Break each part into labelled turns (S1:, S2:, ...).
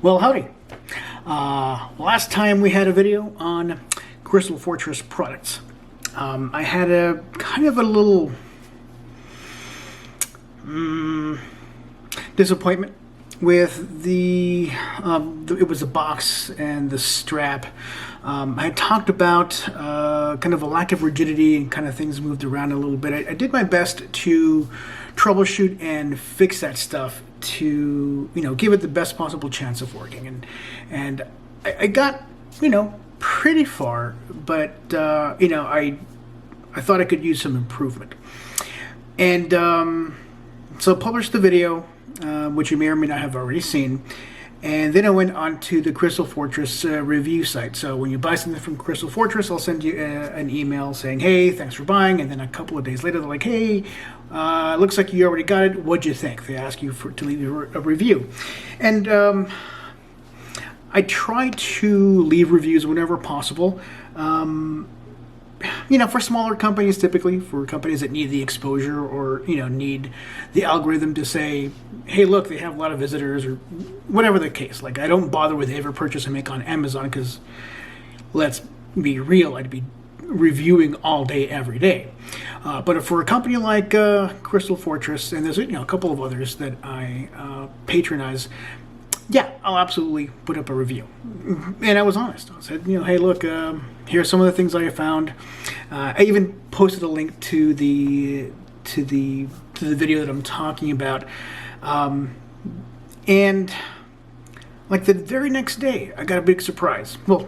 S1: Well, howdy. Last time we had a video on Crystal Fortress products. I had a kind of a little disappointment with it was the box and the strap. I had talked about kind of a lack of rigidity and kind of things moved around a little bit. I did my best to troubleshoot and fix that stuff to, give it the best possible chance of working. And I got, pretty far, but, I thought I could use some improvement. And so I published the video, which you may or may not have already seen. And then I went on to the Crystal Fortress review site. So when you buy something from Crystal Fortress, I'll send you an email saying, hey, thanks for buying. And then a couple of days later, they're like, hey, looks like you already got it. What'd you think? They ask you to leave a review. And I try to leave reviews whenever possible. For smaller companies, typically, for companies that need the exposure or, need the algorithm to say, hey, look, they have a lot of visitors or whatever the case. Like, I don't bother with every purchase I make on Amazon because, let's be real, I'd be reviewing all day, every day. But for a company like Crystal Fortress, and there's, a couple of others that I patronize, yeah, I'll absolutely put up a review. And I was honest. I said, hey, look, here's some of the things I found. I even posted a link to the video that I'm talking about. And like the very next day, I got a big surprise. Well,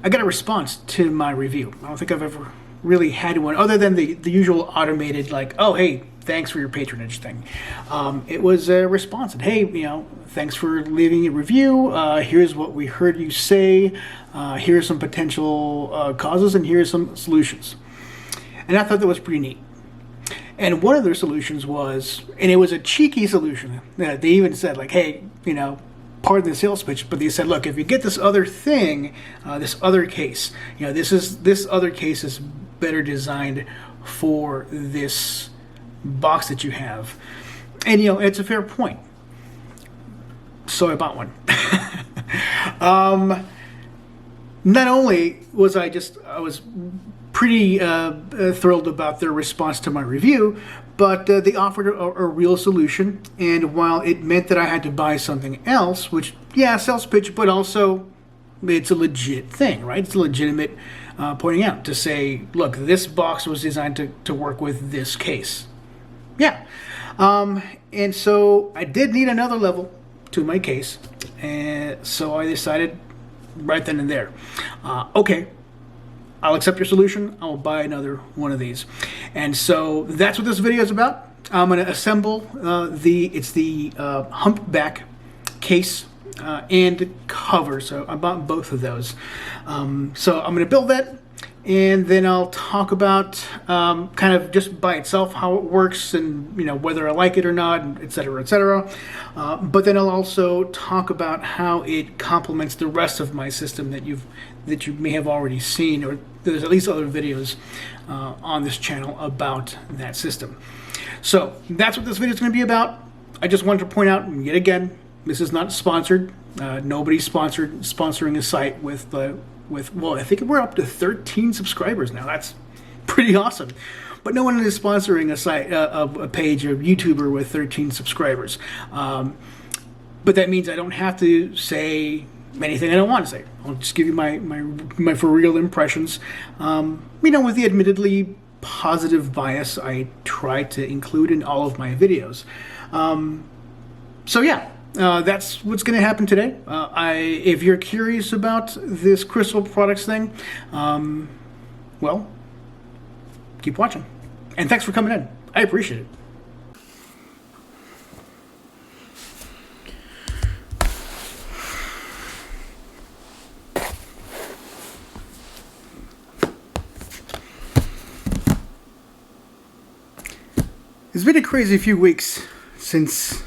S1: I got a response to my review. I don't think I've ever really had one other than the usual automated, like, oh, hey, thanks for your patronage thing. It was a response. Hey, thanks for leaving a review. Here's what we heard you say. Here's some potential causes, and here's some solutions. And I thought that was pretty neat. And one of their solutions was, and it was a cheeky solution. They even said, like, hey, pardon the sales pitch, but they said, look, if you get this other thing, this other case, this other case is better designed for this box that you have. And it's a fair point, so I bought one. Not only was I was pretty thrilled about their response to my review, but they offered a real solution. And while it meant that I had to buy something else, which, yeah, sales pitch, but also it's a legit thing, right? It's a legitimate pointing out to say, look, this box was designed to work with this case. Yeah. And so I did need another level to my case. And so I decided right then and there, okay, I'll accept your solution. I'll buy another one of these. And so that's what this video is about. I'm going to assemble the Humpback case and cover. So I bought both of those. So I'm going to build that. And then I'll talk about kind of just by itself how it works and whether I like it or not, et cetera, et cetera. But then I'll also talk about how it complements the rest of my system that you may have already seen, or there's at least other videos on this channel about that system. So that's what this video is going to be about. I just wanted to point out, yet again, this is not sponsored. Nobody's sponsoring a site with well, I think we're up to 13 subscribers now. That's pretty awesome. But no one is sponsoring a site, a page, a YouTuber with 13 subscribers. But that means I don't have to say anything I don't want to say. I'll just give you my for real impressions. With the admittedly positive bias I try to include in all of my videos. So yeah. That's what's going to happen today. If you're curious about this Crystal Products thing, well, keep watching. And thanks for coming in. I appreciate it. It's been a crazy few weeks since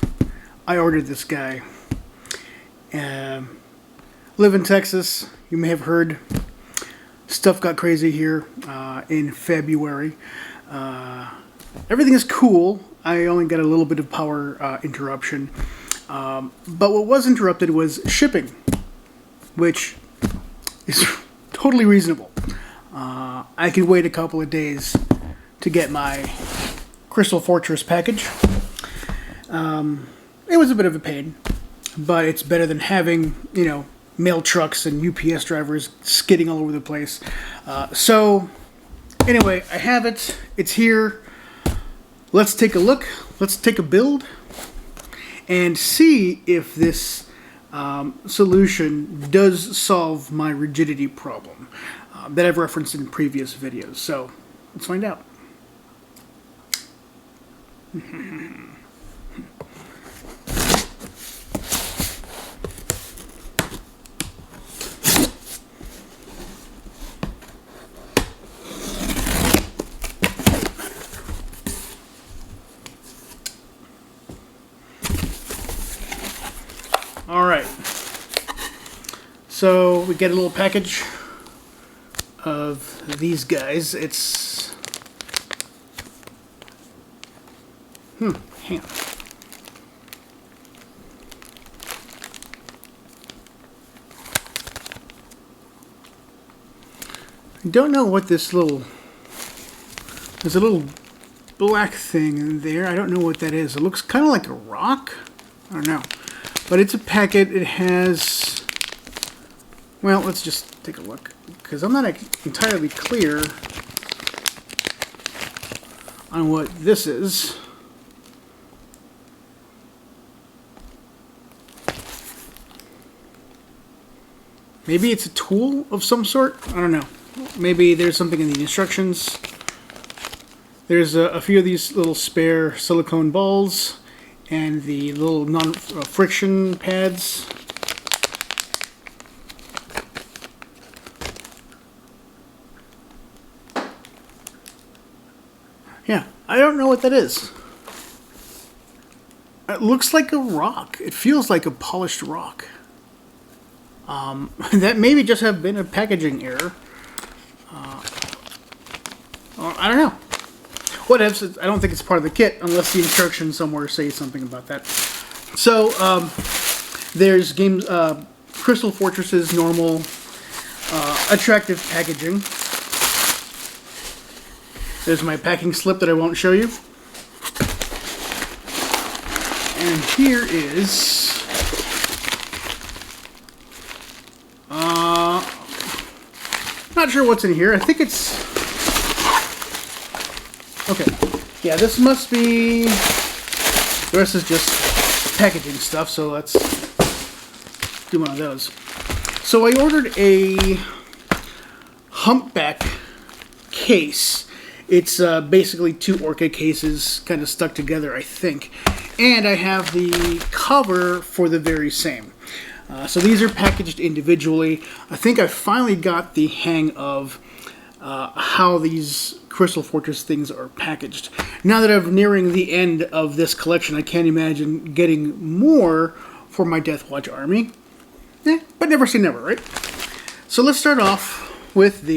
S1: I ordered this guy. Live in Texas. You may have heard stuff got crazy here in February. Everything is cool. I only got a little bit of power interruption. But what was interrupted was shipping, which is totally reasonable. I could wait a couple of days to get my Crystal Fortress package. It was a bit of a pain, but it's better than having, mail trucks and UPS drivers skidding all over the place. So, anyway, I have it. It's here. Let's take a look. Let's take a build and see if this solution does solve my rigidity problem that I've referenced in previous videos. So, let's find out. Alright, so we get a little package of these guys. It's... hang on. I don't know what this little... There's a little black thing in there. I don't know what that is. It looks kind of like a rock. I don't know. But it's a packet. It has... Well, let's just take a look, because I'm not entirely clear on what this is. Maybe it's a tool of some sort? I don't know. Maybe there's something in the instructions. There's a few of these little spare silicone balls and the little non-friction pads. Yeah, I don't know what that is. It looks like a rock. It feels like a polished rock. That maybe just have been a packaging error. I don't know. What ifs? I don't think it's part of the kit unless the instructions somewhere say something about that. So there's Crystal Fortress's normal attractive packaging. There's my packing slip that I won't show you. And here is... not sure what's in here. I think it's... Okay. Yeah, this must be... The rest is just packaging stuff, so let's do one of those. So I ordered a Humpback case. It's basically two Orca cases kind of stuck together, I think. And I have the cover for the very same. So these are packaged individually. I think I finally got the hang of how these Crystal Fortress things are packaged. Now that I'm nearing the end of this collection, I can't imagine getting more for my Deathwatch Army. But never say never, right? So let's start off with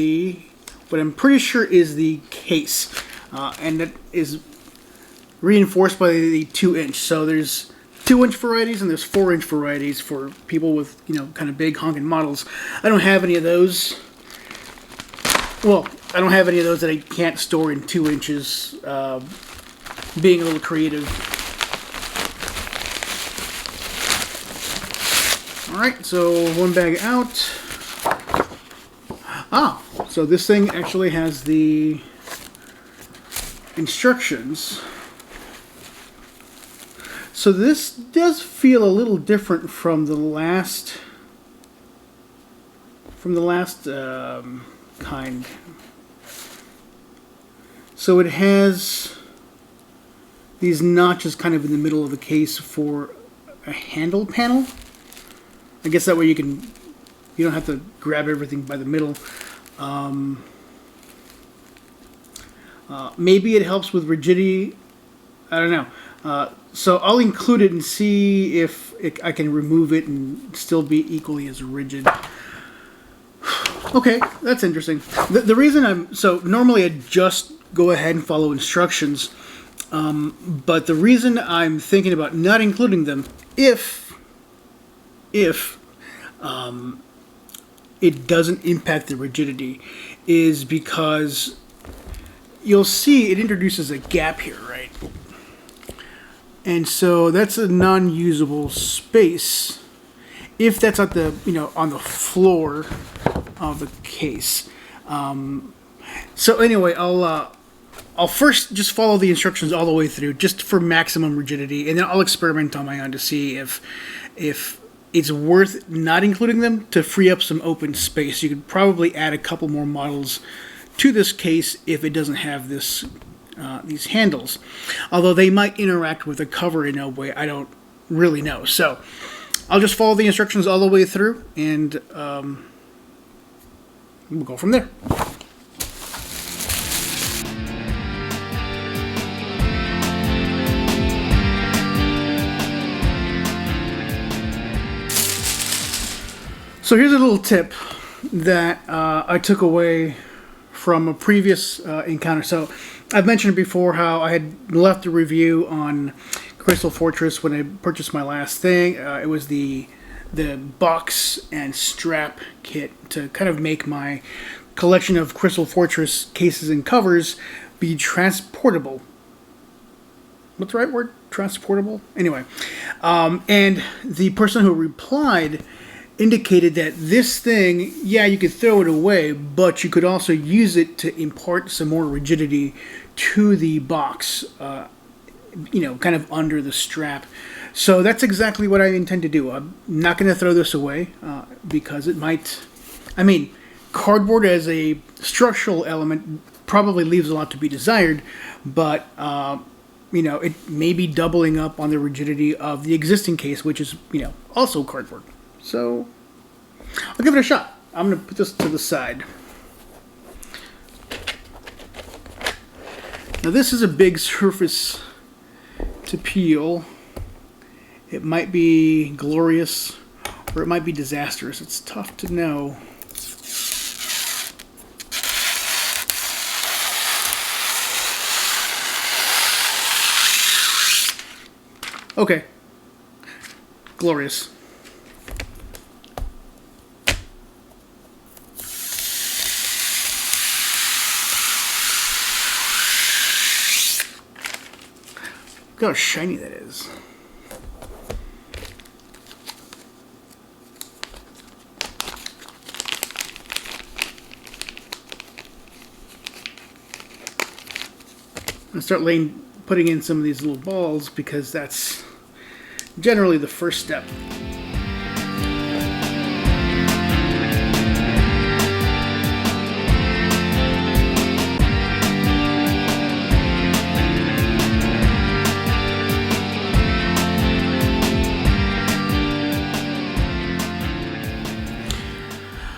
S1: what I'm pretty sure is the case. And that is reinforced by the 2-inch. So there's 2-inch varieties and there's 4-inch varieties for people with, kind of big honking models. I don't have any of those. Well, I don't have any of those that I can't store in 2 inches, being a little creative. Alright, so one bag out. So this thing actually has the instructions. So this does feel a little different from the last kind. So it has these notches kind of in the middle of the case for a handle panel. I guess that way you don't have to grab everything by the middle. Maybe it helps with rigidity. I don't know. So I'll include it and see if I can remove it and still be equally as rigid. Okay, that's interesting. The reason so normally I just go ahead and follow instructions, But the reason I'm thinking about not including them, if it doesn't impact the rigidity, is because you'll see it introduces a gap here, right? And so that's a non-usable space if that's at the, on the floor of the case. So anyway, I'll first just follow the instructions all the way through, just for maximum rigidity, and then I'll experiment on my own to see if it's worth not including them to free up some open space. You could probably add a couple more models to this case if it doesn't have this these handles, although they might interact with the cover in a way I don't really know. So I'll just follow the instructions all the way through, and we'll go from there. So here's a little tip that I took away from a previous encounter. So I've mentioned before how I had left a review on Crystal Fortress when I purchased my last thing. It was the box and strap kit to kind of make my collection of Crystal Fortress cases and covers be transportable. What's the right word? Transportable? Anyway. And the person who replied indicated that this thing, yeah, you could throw it away, but you could also use it to impart some more rigidity to the box, kind of under the strap. So that's exactly what I intend to do. I'm not going to throw this away because it might, cardboard as a structural element probably leaves a lot to be desired, but it may be doubling up on the rigidity of the existing case, which is, also cardboard. So I'll give it a shot. I'm going to put this to the side. Now this is a big surface to peel. It might be glorious or it might be disastrous. It's tough to know. Okay. Glorious. Look how shiny that is. I'll start putting in some of these little balls because that's generally the first step.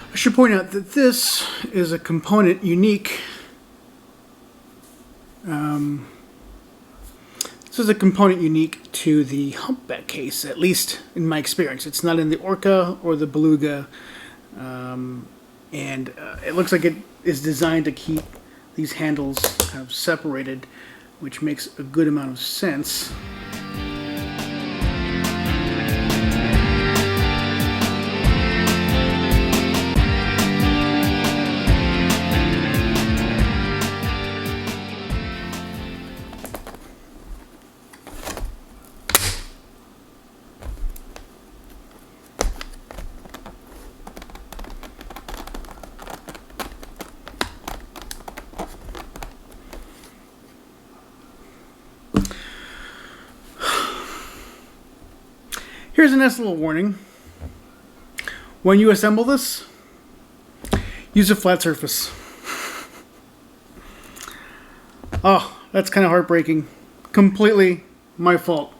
S1: I should point out that this is a component unique. This is a component unique to the Humpback case, at least in my experience. It's not in the Orca or the Beluga, and it looks like it is designed to keep these handles kind of separated, which makes a good amount of sense. Here's a nice little warning. When you assemble this, use a flat surface. Oh, that's kind of heartbreaking. Completely my fault.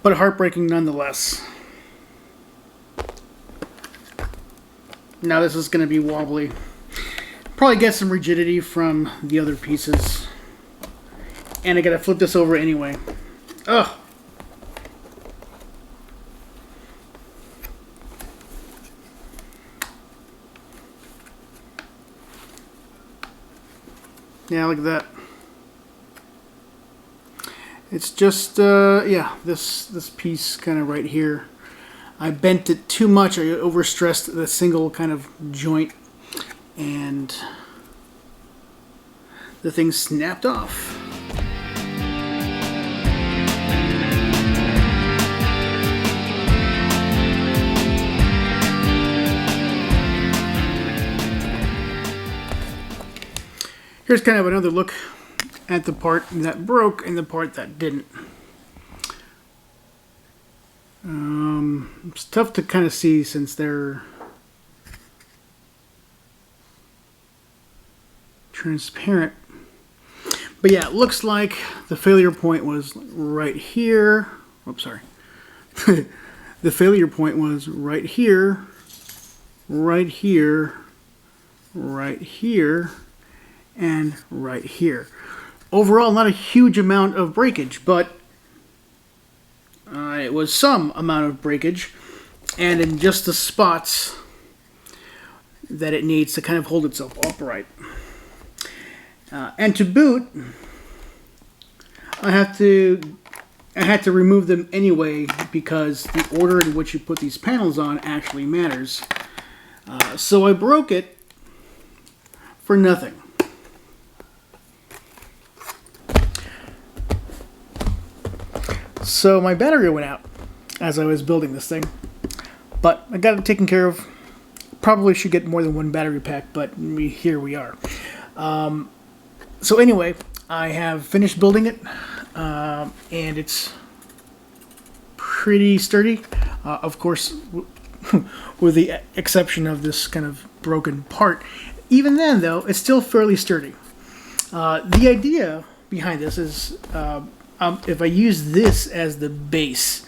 S1: But heartbreaking nonetheless. Now this is going to be wobbly. Probably get some rigidity from the other pieces. And I gotta flip this over anyway. Ugh. Yeah, look at that. It's just, yeah, this piece kind of right here. I bent it too much. I overstressed the single kind of joint, and the thing snapped off. Here's kind of another look at the part that broke and the part that didn't. It's tough to kind of see since they're transparent. But yeah, it looks like the failure point was right here. Oops, sorry. The failure point was right here, right here, right here, and right here. Overall, not a huge amount of breakage, but it was some amount of breakage, and in just the spots that it needs to kind of hold itself upright. And to boot, I had to remove them anyway because the order in which you put these panels on actually matters. So I broke it for nothing. So my battery went out as I was building this thing, but I got it taken care of. Probably should get more than one battery pack, but here we are. So anyway, I have finished building it, and it's pretty sturdy. Of course, with the exception of this kind of broken part. Even then, though, it's still fairly sturdy. The idea behind this is if I use this as the base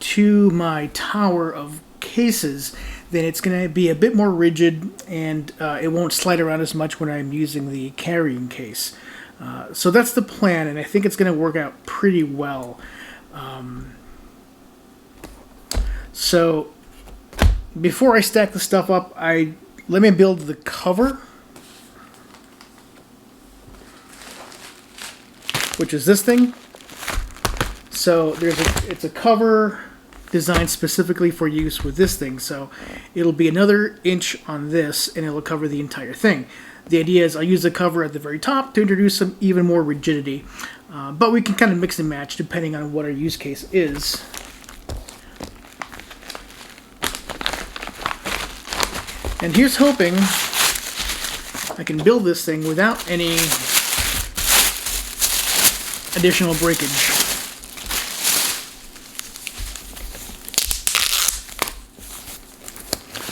S1: to my tower of cases, then it's going to be a bit more rigid, and it won't slide around as much when I'm using the carrying case. So that's the plan, and I think it's going to work out pretty well. So before I stack the stuff up, let me build the cover, which is this thing. So it's a cover designed specifically for use with this thing. So it'll be another inch on this, and it'll cover the entire thing. The idea is I'll use the cover at the very top to introduce some even more rigidity. But we can kind of mix and match depending on what our use case is. And here's hoping I can build this thing without any additional breakage.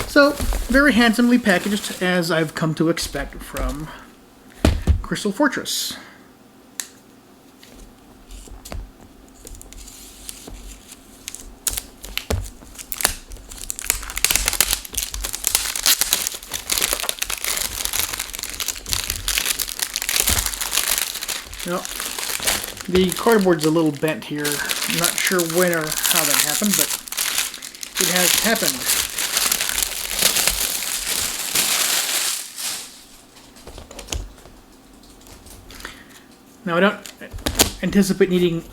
S1: So, very handsomely packaged, as I've come to expect from Crystal Fortress. Now, the cardboard's a little bent here. I'm not sure when or how that happened, but it has happened. Now I don't anticipate needing,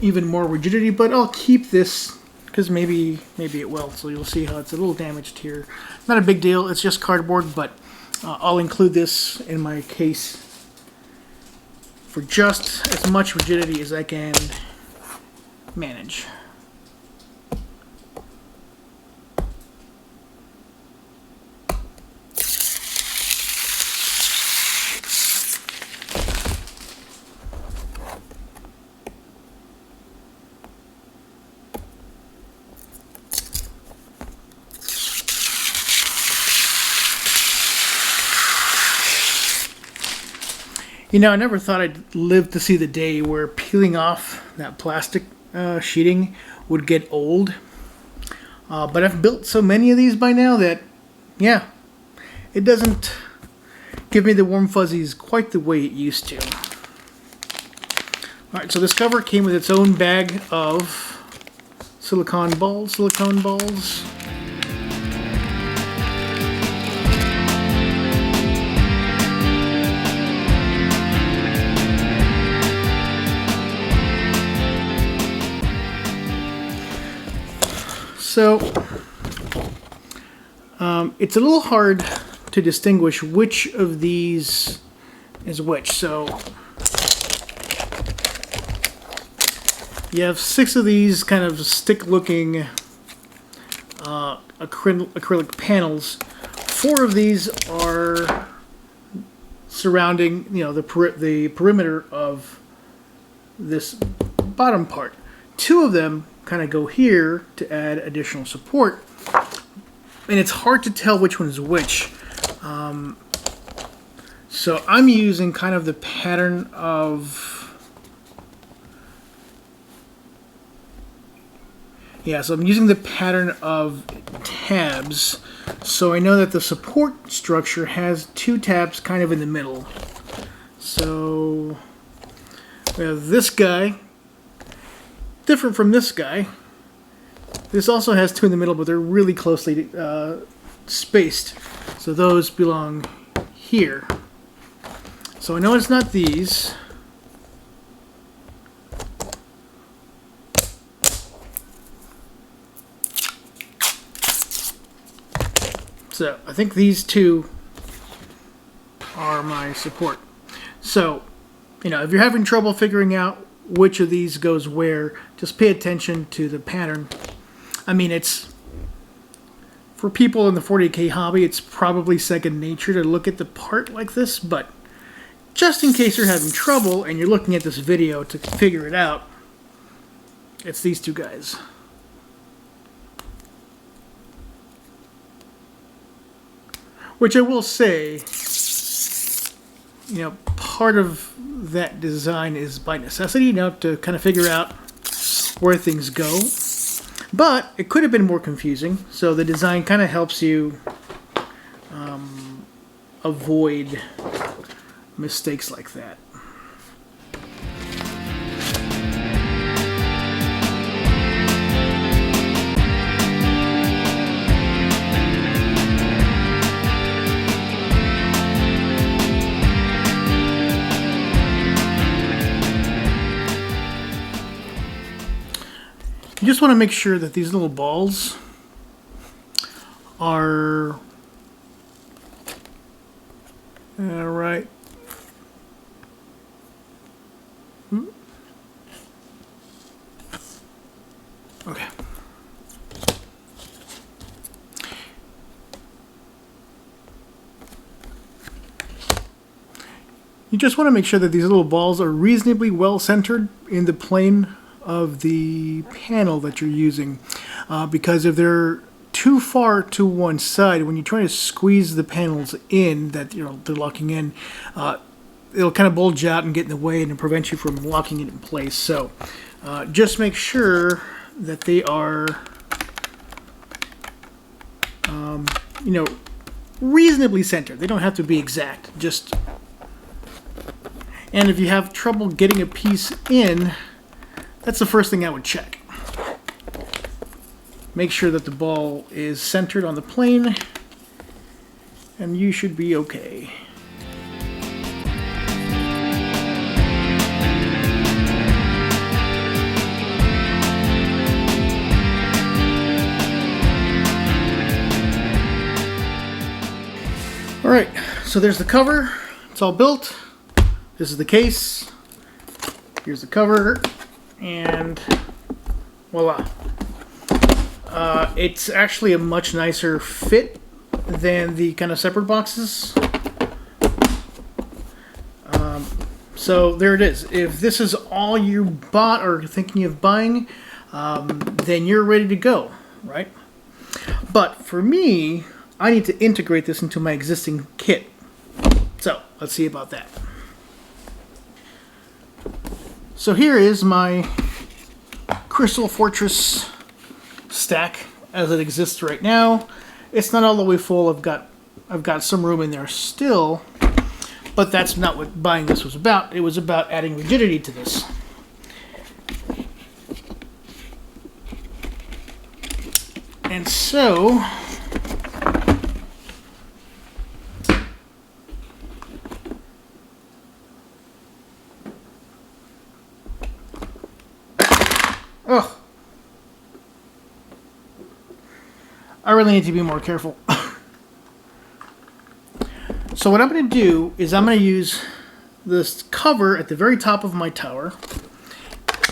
S1: even more rigidity, but I'll keep this because maybe it will. So you'll see how it's a little damaged here. Not a big deal. It's just cardboard, but I'll include this in my case for just as much rigidity as I can manage. I never thought I'd live to see the day where peeling off that plastic sheeting would get old. But I've built so many of these by now that, yeah, it doesn't give me the warm fuzzies quite the way it used to. Alright, so this cover came with its own bag of silicone balls. So it's a little hard to distinguish which of these is which. So you have 6 of these kind of stick-looking acrylic panels. 4 of these are surrounding, the perimeter of this bottom part. 2 of them kind of go here to add additional support, and it's hard to tell which one is which. So I'm using kind of the pattern of, so I'm using the pattern of tabs. So I know that the support structure has 2 tabs kind of in the middle. So we have this guy, different from this guy. This also has 2 in the middle, but they're really closely spaced. So those belong here. So I know it's not these. So I think these 2 are my support. So, if you're having trouble figuring out which of these goes where, just pay attention to the pattern. I mean, it's, for people in the 40K hobby, it's probably second nature to look at the part like this, but just in case you're having trouble and you're looking at this video to figure it out, it's these 2 guys. Which I will say, part of that design is by necessity, to kind of figure out where things go. But it could have been more confusing, so the design kind of helps you avoid mistakes like that. You just want to make sure that these little balls are right. Okay. You just want to make sure that these little balls are reasonably well centered in the plane of the panel that you're using, because if they're too far to one side, when you try to squeeze the panels in that they're locking in, it'll kind of bulge out and get in the way and prevent you from locking it in place. So just make sure that they are reasonably centered. They don't have to be exact, and if you have trouble getting a piece in, that's the first thing I would check. Make sure that the ball is centered on the plane, and you should be okay. Alright, so there's the cover. It's all built. This is the case. Here's the cover. And voila. It's actually a much nicer fit than the kind of separate boxes. So there it is. If this is all you bought or thinking of buying, then you're ready to go, right? But for me, I need to integrate this into my existing kit. So let's see about that. So here is my Crystal Fortress stack as it exists right now. It's not all the way full. I've got some room in there still, but that's not what buying this was about. It was about adding rigidity to this. And so I really need to be more careful. So what I'm going to do is I'm going to use this cover at the very top of my tower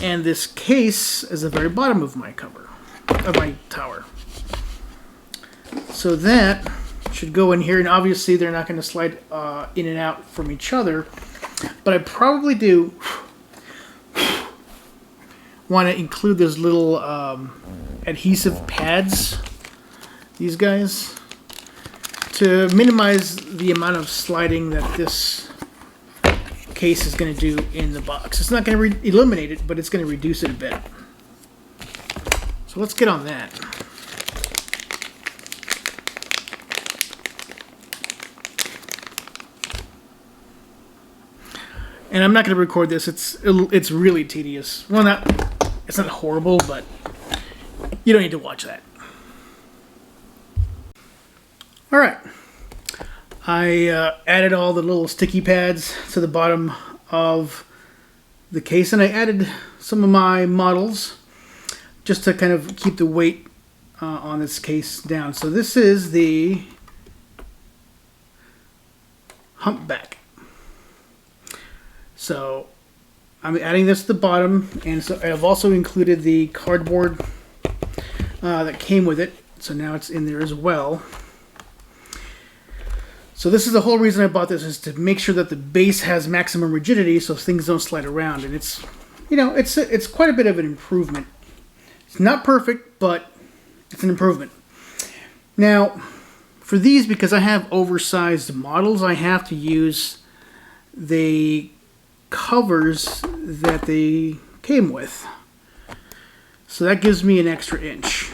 S1: and this case as the very bottom of my tower. So that should go in here, and obviously they're not going to slide in and out from each other, but I probably do want to include those little adhesive pads, these guys, to minimize the amount of sliding that this case is going to do in the box. It's not going to eliminate it, but it's going to reduce it a bit. So let's get on that. And I'm not going to record this. It's really tedious. Well, it's not horrible, but you don't need to watch that. All right. I added all the little sticky pads to the bottom of the case, and I added some of my models just to kind of keep the weight on this case down. So this is the Humpback. So I'm adding this to the bottom, and so I've also included the cardboard that came with it. So now it's in there as well. So this is the whole reason I bought this, is to make sure that the base has maximum rigidity so things don't slide around. And it's, you know, it's quite a bit of an improvement. It's not perfect, but it's an improvement. Now, for these, because I have oversized models, I have to use the covers that they came with. So that gives me an extra inch.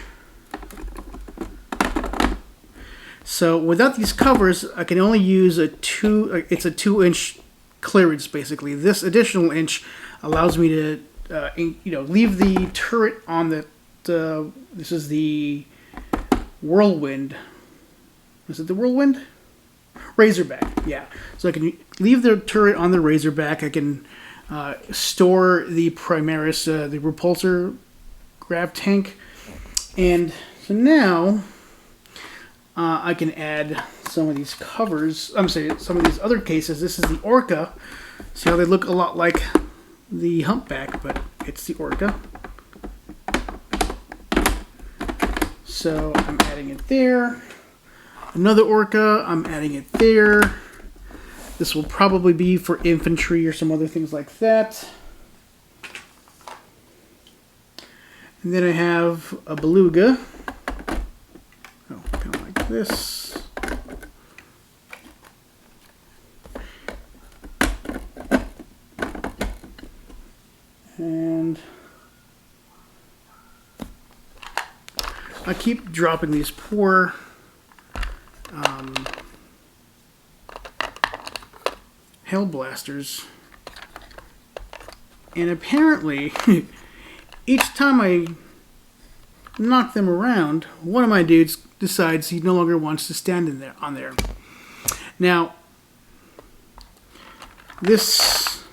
S1: So without these covers, I can only use it's a 2-inch clearance basically. This additional inch allows me to, leave the turret on the, this is the Whirlwind. Is it the Whirlwind? Razorback, yeah. So I can leave the turret on the Razorback. I can store the Primaris, the repulsor grav tank. And so now I can add some of these covers. I'm sorry, some of these other cases. This is the Orca. See how they look a lot like the Humpback, but it's the Orca. So I'm adding it there. Another Orca, I'm adding it there. This will probably be for infantry or some other things like that. And then I have a Beluga. Oh, kind of like this. And I keep dropping these poor hail blasters, and apparently each time I knock them around, one of my dudes decides he no longer wants to stand in there on there. Now this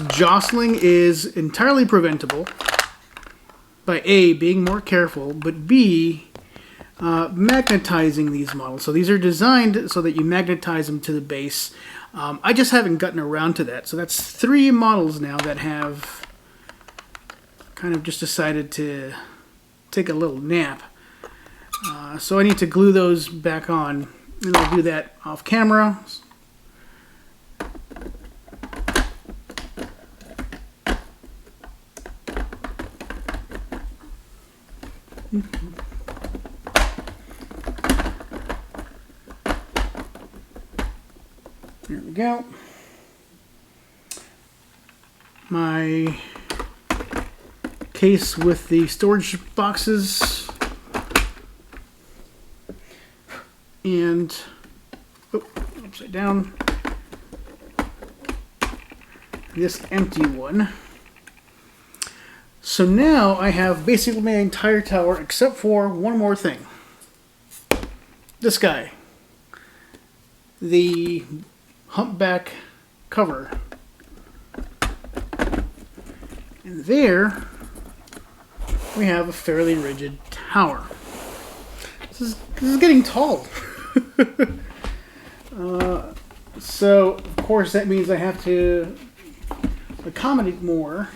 S1: jostling is entirely preventable by A, being more careful, but B, magnetizing these models. So these are designed so that you magnetize them to the base. I just haven't gotten around to that. So that's 3 models now that have kind of just decided to take a little nap. So I need to glue those back on, and I'll do that off camera. There we go. My case with the storage boxes and upside down. This empty one. So now I have basically my entire tower except for one more thing. This guy. The Humpback cover. And there we have a fairly rigid tower. This is getting tall. So, of course, that means I have to accommodate more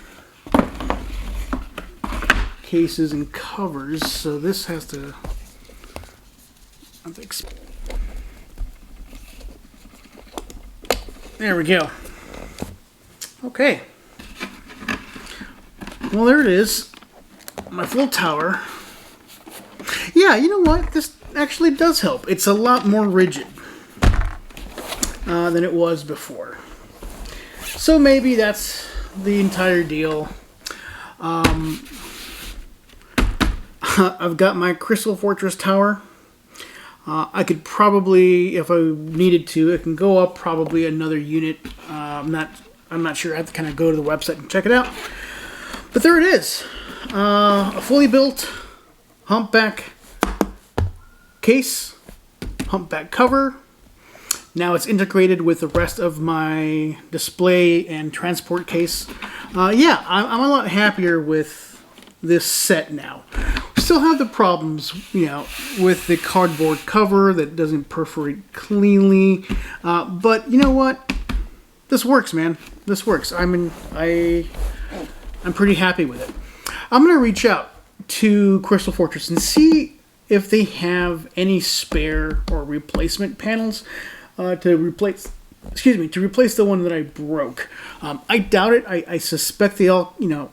S1: cases and covers. So this has to... There we go. Okay. Well, there it is. My full tower. Yeah, you know what? This actually does help. It's a lot more rigid than it was before. So maybe that's the entire deal. I've got my Crystal Fortress tower. I could probably, if I needed to, it can go up probably another unit. I'm not sure. I have to kind of go to the website and check it out. But there it is. A fully built Humpback case, Humpback cover. Now it's integrated with the rest of my display and transport case. Yeah, I'm a lot happier with this set now. Still have the problems, you know, with the cardboard cover that doesn't perforate cleanly. But you know what? This works, man. This works. I'm pretty happy with it. I'm gonna reach out to Crystal Fortress and see if they have any spare or replacement panels to replace the one that I broke. I doubt it. I suspect they all, you know,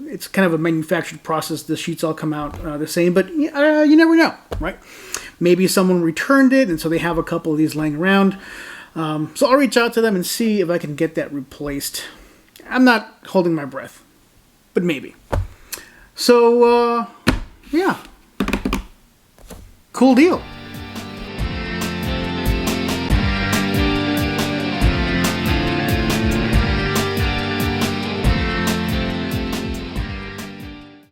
S1: it's kind of a manufactured process. The sheets all come out the same, but you never know, right? Maybe someone returned it, and so they have a couple of these laying around. So I'll reach out to them and see if I can get that replaced. I'm not holding my breath, but maybe. So, yeah. Cool deal.